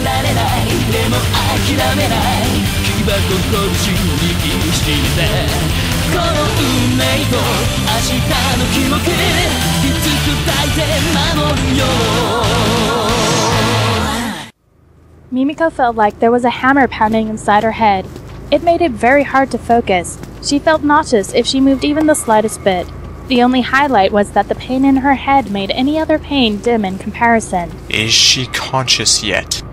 られないでも諦めない木箱拳握りしめこの運命と明日の記憶きつく抱いて守るよ Mimiko felt like there was a hammer pounding inside her head. It made it very hard to focus. She felt nauseous if she moved even the slightest bit. The only highlight was that the pain in her head made any other pain dim in comparison. Is she conscious yet?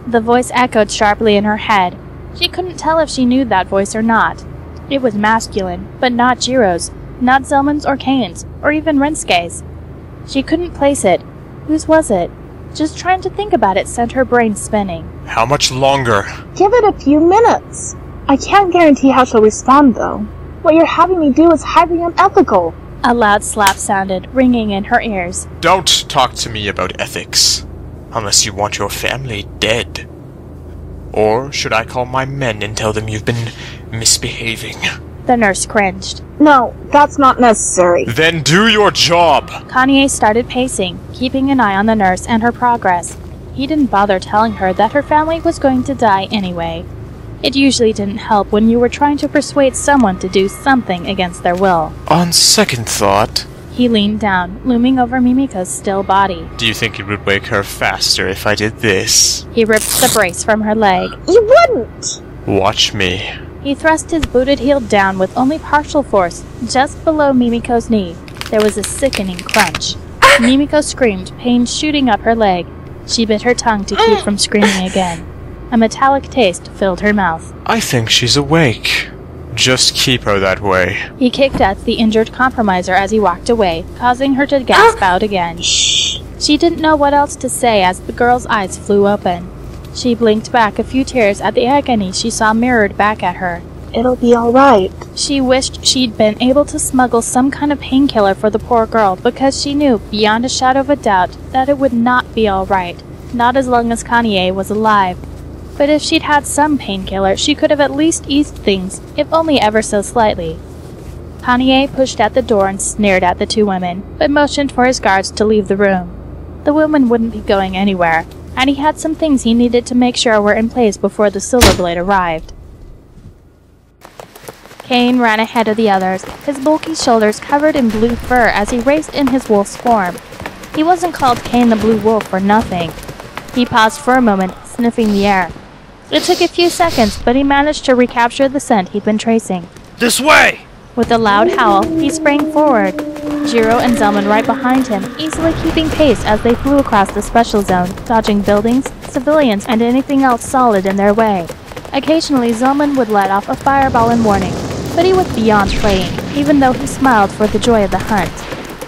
The voice echoed sharply in her head. She couldn't tell if she knew that voice or not. It was masculine, but not Jiro's, not Zelman's or Kane's, or even Rensuke's. She couldn't place it. Whose was it? Just trying to think about it sent her brain spinning. How much longer? Give it a few minutes. I can't guarantee how she'll respond, though. What you're having me do is highly unethical. A loud slap sounded, ringing in her ears. Don't talk to me about ethics, unless you want your family dead. Or should I call my men and tell them you've been misbehaving? The nurse cringed. No, that's not necessary. Then do your job! Kanye started pacing, keeping an eye on the nurse and her progress. He didn't bother telling her that her family was going to die anyway. It usually didn't help when you were trying to persuade someone to do something against their will. On second thought... He leaned down, looming over Mimiko's still body. Do you think it would wake her faster if I did this? He ripped the brace from her leg. You wouldn't! Watch me. He thrust his booted heel down with only partial force, just below Mimiko's knee. There was a sickening crunch. Mimiko screamed, pain shooting up her leg. She bit her tongue to keep from screaming again. A metallic taste filled her mouth. I think she's awake. Just keep her that way. He kicked at the injured compromiser as he walked away, causing her to gasp out again. Shh. She didn't know what else to say as the girl's eyes flew open. She blinked back a few tears at the agony she saw mirrored back at her. It'll be alright. She wished she'd been able to smuggle some kind of painkiller for the poor girl because she knew, beyond a shadow of a doubt, that it would not be alright. Not as long as Kanye was alive. But if she'd had some painkiller, she could have at least eased things, if only ever so slightly. Kanye pushed at the door and sneered at the two women, but motioned for his guards to leave the room. The women wouldn't be going anywhere, and he had some things he needed to make sure were in place before the Silver Blade arrived. Kane ran ahead of the others, his bulky shoulders covered in blue fur as he raced in his wolf's form. He wasn't called Kane the Blue Wolf for nothing. He paused for a moment, sniffing the air. It took a few seconds, but he managed to recapture the scent he'd been tracing. This way! With a loud howl, he sprang forward. Jiro and Zelman right behind him, easily keeping pace as they flew across the special zone, dodging buildings, civilians, and anything else solid in their way. Occasionally, Zelman would let off a fireball in warning, but he was beyond playing, even though he smiled for the joy of the hunt.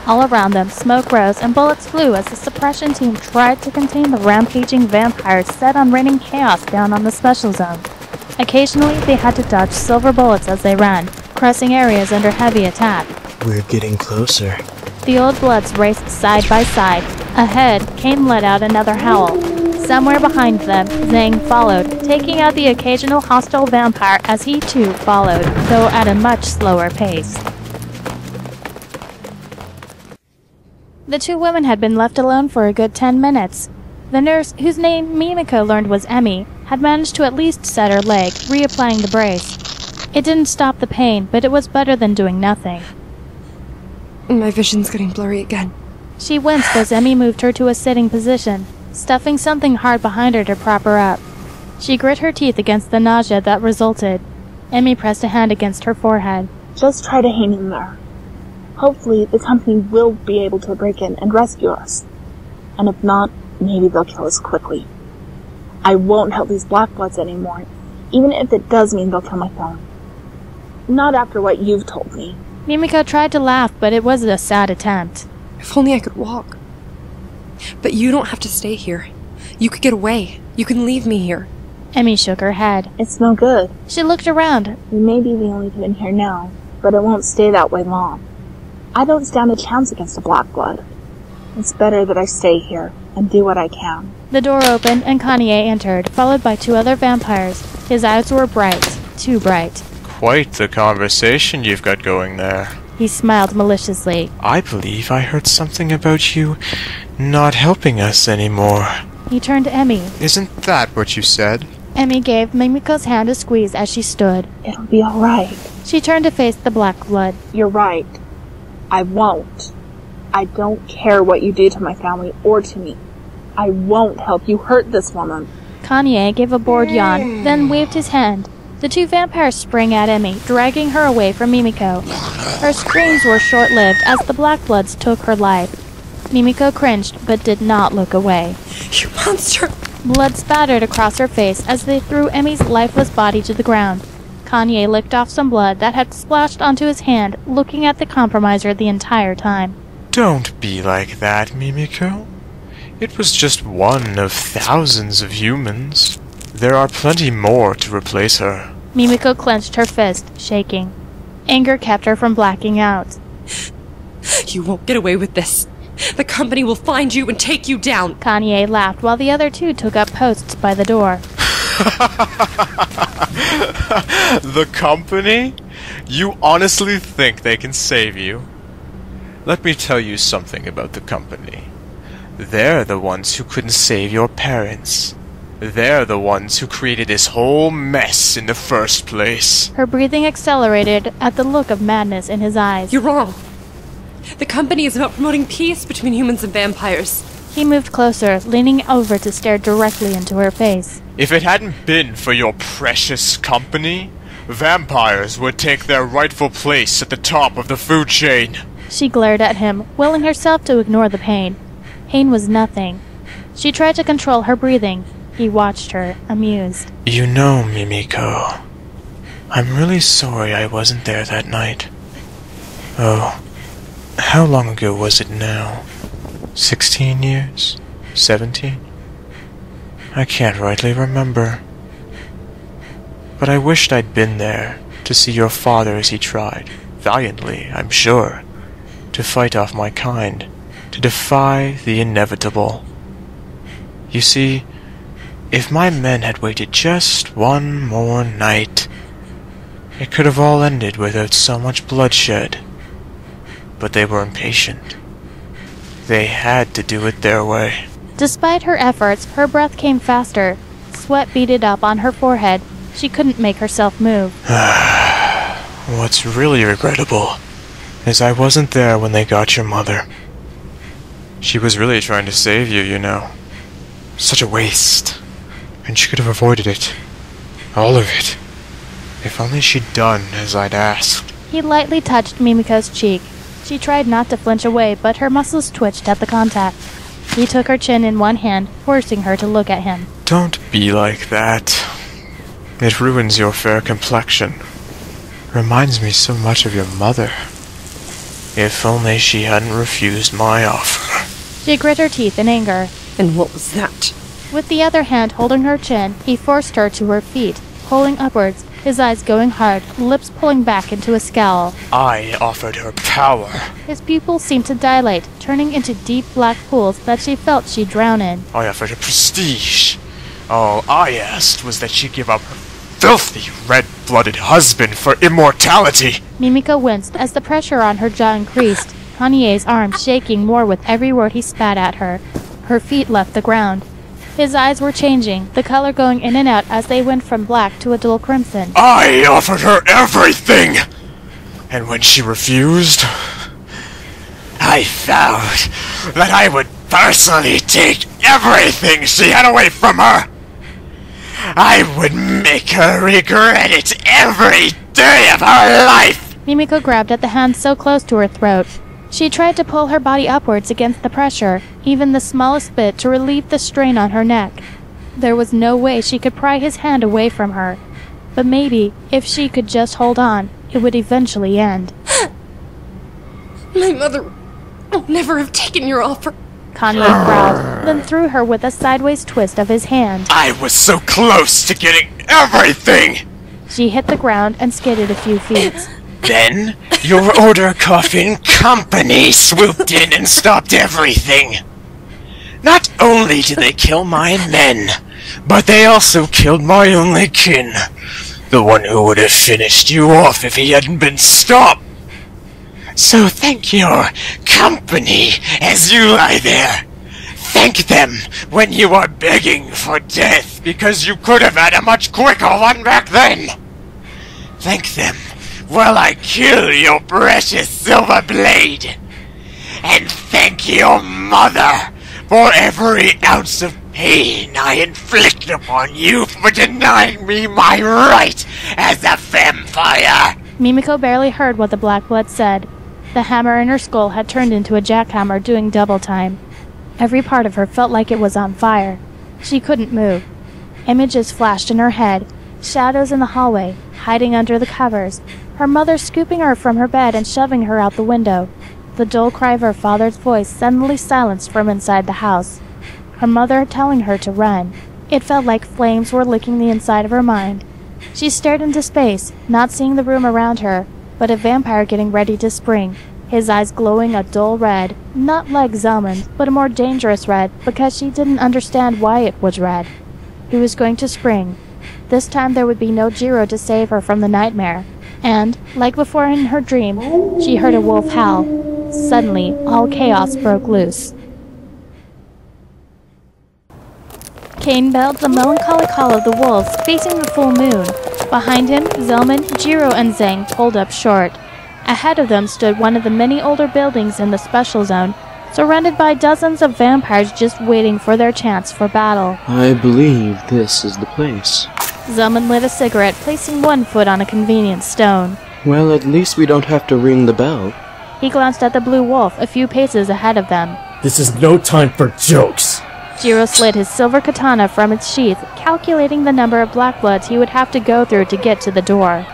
All around them, smoke rose and bullets flew as the suppression team tried to contain the rampaging vampires set on raining chaos down on the special zone. Occasionally, they had to dodge silver bullets as they ran, crossing areas under heavy attack. We're getting closer. The old bloods raced side by side. Ahead, Kane let out another howl. Somewhere behind them, Zhang followed, taking out the occasional hostile vampire as he too followed, though at a much slower pace. The two women had been left alone for a good 10 minutes. The nurse, whose name Mimiko learned was Emmy, had managed to at least set her leg, reapplying the brace. It didn't stop the pain, but it was better than doing nothing. My vision's getting blurry again. She winced as Emmy moved her to a sitting position, stuffing something hard behind her to prop her up. She grit her teeth against the nausea that resulted. Emmy pressed a hand against her forehead. Just try to hang in there. Hopefully, the company will be able to break in and rescue us. And if not, maybe they'll kill us quickly. I won't help these Blackbloods anymore, even if it does mean they'll kill my family. Not after what you've told me. Mimiko tried to laugh, but it was a sad attempt. If only I could walk. But you don't have to stay here. You could get away. You can leave me here. Emmy shook her head. It's no good. She looked around. We may be the only two in here now, but it won't stay that way long. I don't stand a chance against a Blackblood. It's better that I stay here and do what I can. The door opened and Kanye entered, followed by two other vampires. His eyes were bright, too bright. Quite the conversation you've got going there. He smiled maliciously. I believe I heard something about you not helping us anymore. He turned to Emmy. Isn't that what you said? Emmy gave Mimiko's hand a squeeze as she stood. It'll be alright. She turned to face the black blood. You're right. I won't. I don't care what you do to my family or to me. I won't help you hurt this woman. Kanye gave a bored yawn, then waved his hand. The two vampires sprang at Emmy, dragging her away from Mimiko. Her screams were short-lived as the Black Bloods took her life. Mimiko cringed, but did not look away. You monster! Blood spattered across her face as they threw Emmy's lifeless body to the ground. Kanye licked off some blood that had splashed onto his hand, looking at the compromiser the entire time. Don't be like that, Mimiko. It was just one of thousands of humans. There are plenty more to replace her. Mimiko clenched her fist, shaking. Anger kept her from blacking out. You won't get away with this. The company will find you and take you down. Kanye laughed while the other two took up posts by the door. The company? You honestly think they can save you? Let me tell you something about the company. They're the ones who couldn't save your parents. They're the ones who created this whole mess in the first place. Her breathing accelerated at the look of madness in his eyes. You're wrong. The company is about promoting peace between humans and vampires. He moved closer, leaning over to stare directly into her face. If it hadn't been for your precious company, vampires would take their rightful place at the top of the food chain. She glared at him, willing herself to ignore the pain. Pain was nothing. She tried to control her breathing. He watched her, amused. You know, Mimiko, I'm really sorry I wasn't there that night. Oh, how long ago was it now? 16 years? 17? I can't rightly remember. But I wished I'd been there to see your father as he tried, valiantly, I'm sure, to fight off my kind, to defy the inevitable. You see, if my men had waited just one more night, it could have all ended without so much bloodshed. But they were impatient. They had to do it their way. Despite her efforts, her breath came faster. Sweat beaded up on her forehead. She couldn't make herself move. What's really regrettable is I wasn't there when they got your mother. She was really trying to save you, you know. Such a waste. And she could have avoided it. All of it. If only she'd done as I'd asked. He lightly touched Mimiko's cheek. She tried not to flinch away, but her muscles twitched at the contact. He took her chin in one hand, forcing her to look at him. Don't be like that. It ruins your fair complexion. Reminds me so much of your mother. If only she hadn't refused my offer. She grit her teeth in anger. And what was that? With the other hand holding her chin, he forced her to her feet, pulling upwards, his eyes going hard, lips pulling back into a scowl. I offered her power. His pupils seemed to dilate, turning into deep black pools that she felt she'd drown in. I offered her prestige. All I asked was that she give up her filthy, red-blooded husband for immortality. Mimiko winced as the pressure on her jaw increased, Kanye's arm shaking more with every word he spat at her. Her feet left the ground. His eyes were changing, the color going in and out as they went from black to a dull crimson. I offered her everything! And when she refused, I vowed that I would personally take everything she had away from her! I would make her regret it every day of her life! Mimiko grabbed at the hand so close to her throat. She tried to pull her body upwards against the pressure, even the smallest bit to relieve the strain on her neck. There was no way she could pry his hand away from her. But maybe, if she could just hold on, it would eventually end. My mother would never have taken your offer. Kanye growled, then threw her with a sideways twist of his hand. I was so close to getting everything! She hit the ground and skidded a few feet. Then, your order coffin company swooped in and stopped everything. Not only did they kill my men, but they also killed my only kin. The one who would have finished you off if he hadn't been stopped. So thank your company as you lie there, Thank them when you are begging for death, because you could have had a much quicker one back then. Thank them while I kill your precious silver blade. And thank your mother for every ounce of pain I inflict upon you for denying me my right as a vampire. Mimiko barely heard what the Black Blood said. The hammer in her skull had turned into a jackhammer doing double time. Every part of her felt like it was on fire. She couldn't move. Images flashed in her head, shadows in the hallway, hiding under the covers, her mother scooping her from her bed and shoving her out the window. The dull cry of her father's voice suddenly silenced from inside the house. Her mother telling her to run. It felt like flames were licking the inside of her mind. She stared into space, not seeing the room around her, but a vampire getting ready to spring, his eyes glowing a dull red, not like Zelman's, but a more dangerous red, because she didn't understand why it was red. He was going to spring. This time there would be no Jiro to save her from the nightmare. And, like before in her dream, she heard a wolf howl. Suddenly, all chaos broke loose. Kane belled the melancholy call of the wolves, facing the full moon. Behind him, Zelman, Jiro, and Zhang pulled up short. Ahead of them stood one of the many older buildings in the special zone, surrounded by dozens of vampires just waiting for their chance for battle. I believe this is the place. Zelman lit a cigarette, placing one foot on a convenient stone. Well, at least we don't have to ring the bell. He glanced at the blue wolf a few paces ahead of them. This is no time for jokes. Jiro slid his silver katana from its sheath, calculating the number of blackbloods he would have to go through to get to the door.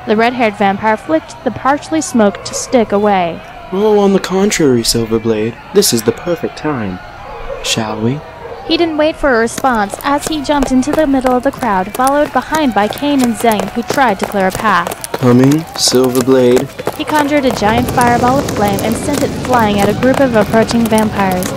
The red-haired vampire flicked the partially smoked stick away. Oh, on the contrary, Silverblade, this is the perfect time. Shall we? He didn't wait for a response as he jumped into the middle of the crowd, followed behind by Kane and Zhang, who tried to clear a path. Coming, Silverblade. He conjured a giant fireball of flame and sent it flying at a group of approaching vampires.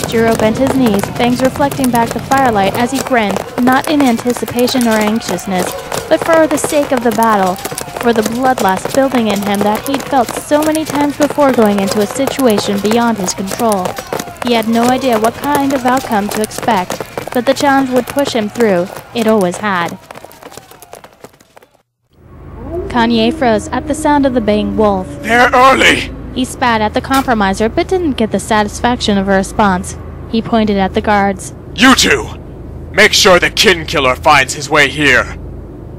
Jiro bent his knees, fangs reflecting back the firelight as he grinned, not in anticipation or anxiousness, but for the sake of the battle, for the bloodlust building in him that he'd felt so many times before going into a situation beyond his control. He had no idea what kind of outcome to expect, but the challenge would push him through. It always had. Kanye froze at the sound of the baying wolf. They're early! He spat at the compromiser, but didn't get the satisfaction of a response. He pointed at the guards. You two! Make sure the kin killer finds his way here.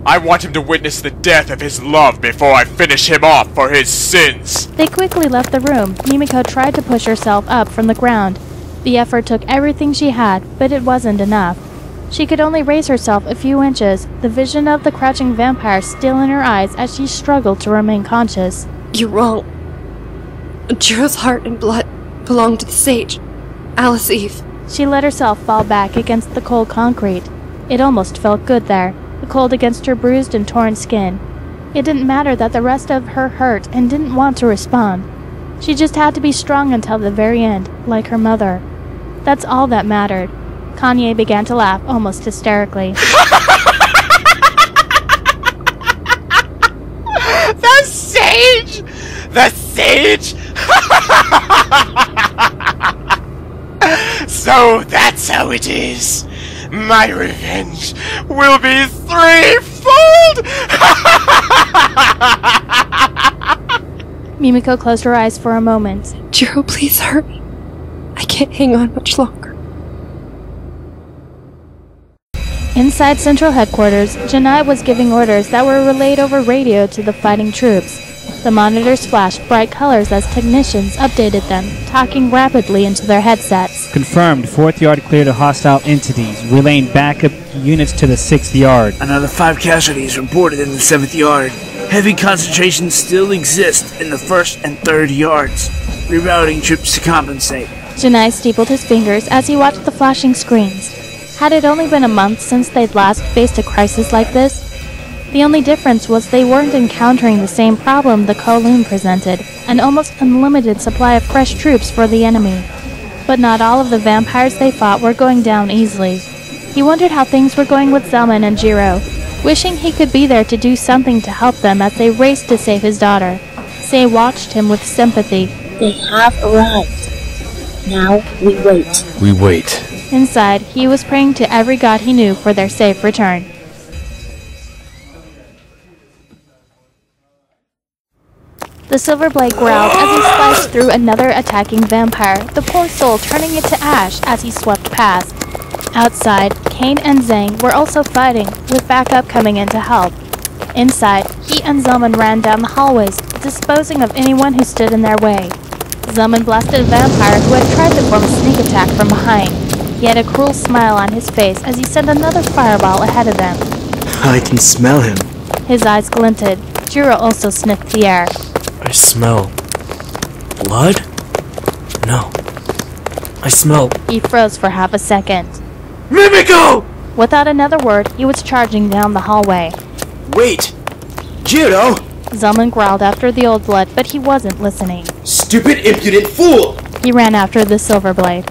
I want him to witness the death of his love before I finish him off for his sins. They quickly left the room. Mimiko tried to push herself up from the ground. The effort took everything she had, but it wasn't enough. She could only raise herself a few inches, the vision of the crouching vampire still in her eyes as she struggled to remain conscious. You're wrong. Jiro's heart and blood belong to the sage, Alice Eve. She let herself fall back against the cold concrete. It almost felt good there, the cold against her bruised and torn skin. It didn't matter that the rest of her hurt and didn't want to respond. She just had to be strong until the very end, like her mother. That's all that mattered. Kanye began to laugh almost hysterically. The sage! The sage! So that's how it is. My revenge will be threefold! Mimiko closed her eyes for a moment. Jiro, please hurry. I can't hang on much longer. Inside Central Headquarters, Janai was giving orders that were relayed over radio to the fighting troops. The monitors flashed bright colors as technicians updated them, talking rapidly into their headsets. Confirmed, 4th yard cleared of hostile entities, relaying backup units to the 6th yard. Another 5 casualties reported in the 7th yard. Heavy concentrations still exist in the 1st and 3rd yards. Rerouting troops to compensate. Janai steepled his fingers as he watched the flashing screens. Had it only been a month since they'd last faced a crisis like this? The only difference was they weren't encountering the same problem the Kowloon presented, an almost unlimited supply of fresh troops for the enemy. But not all of the vampires they fought were going down easily. He wondered how things were going with Zelman and Jiro, wishing he could be there to do something to help them as they raced to save his daughter. Sei watched him with sympathy. They have arrived. Now we wait. We wait. Inside, he was praying to every god he knew for their safe return. The Silver Blade growled as he sliced through another attacking vampire, the poor soul turning it to ash as he swept past. Outside, Kane and Zhang were also fighting, with backup coming in to help. Inside, he and Zelman ran down the hallways, disposing of anyone who stood in their way. Zelman blasted a vampire who had tried to form a sneak attack from behind. He had a cruel smile on his face as he sent another fireball ahead of them. I can smell him. His eyes glinted. Jiro also sniffed the air. I smell... blood? No. I smell... He froze for half a second. Mimiko! Without another word, he was charging down the hallway. Wait! Jiro! Zelman growled after the old blood, but he wasn't listening. Stupid, impudent fool! He ran after the Silver Blade.